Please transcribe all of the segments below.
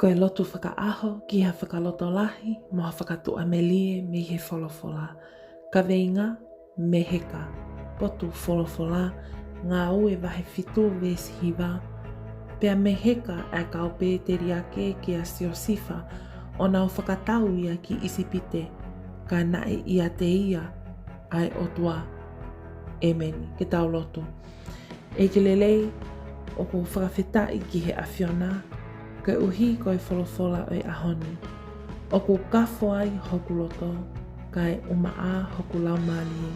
Koe lotu whakaaho ki ha whakaloto lahi, mo ha whakatua melie me he wholofola. Ka veinga, me heka, potu wholofola, ngā ue wahe whitu vesi hiwa. Pea me heka e kaupe te riake ki a Siosifa, o nau whakatau ia ki Isipite, ka nae ia te ia, ai otua. Emeni, ke tau loto. E ke lelei, o ko whakawhetai ki he awhiona, ka uhi koe wholofola oi ahoni. O ko kafo ai hoku loto, kai umaa hoku lau mali.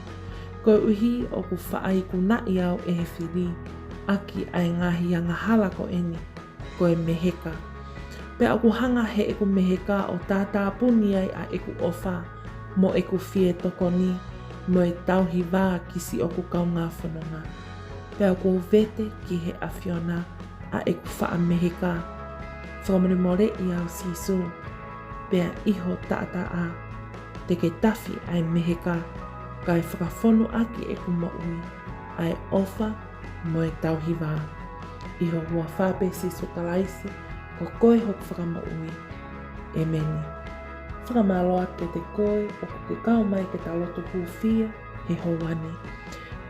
Koe uhi o ko whaai ku nai au e he whiri, aki ai ngahi anga hala ko eni, koe meheka. Pea o ko hanga he eku meheka o tātā puni ai a eku ofa, mo eku fie toko ni, mo e tauhi wā kisi o ku kaunga whanonga. Pea o ko vete ki he awhiona a eku wha meheka, whakamari more i au sisu, pea iho tātā a, te ke tawhi ai meheka, kai whakawhonu aki eku maui, ai ofa mo e tauhi wā. Iho hua whape sisu kalaisi, ko koe hoku whakamaui, e meni. Whakamaloa ke te koe o ko ke kau mai ke tā loto huwhia he howane.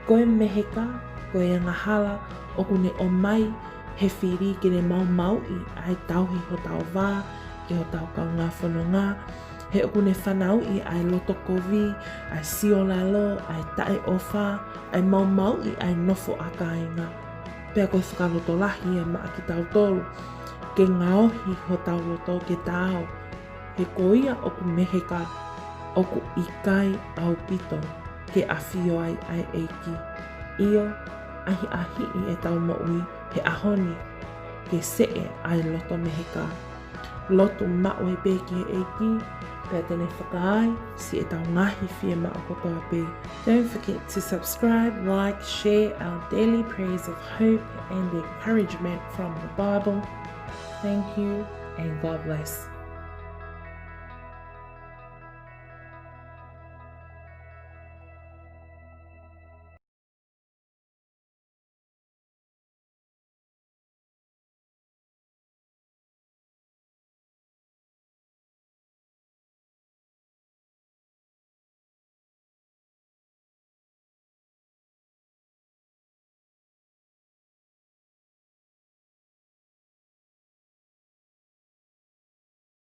Koe meheka, koe anga hala o kune o mai he whiri ke ne mau i ai tauhi ho tau wā, ki ho tau kau ngā whanonga, he o kune whanau i ai loto kovi, ai sio lalo, ai tae ofa, ai mau i ai nofo a kāinga. Pea koe whakaloto lahi e maa ki tau tolu, ke ngaohi ho tau loto ke tāo, he koia o ku meheka, o ku ikai au pito, ke awhio ai ai eiki. Io, ahi i e tau maui, he ahoni, ke see ai loto meheka. Loto maue pe ki he eiki, pea tene whakaai, si e tau ngahi fie maa kotoa pe. Don't forget to subscribe, like, share our daily praise of hope and encouragement from the Bible. Thank you and God bless.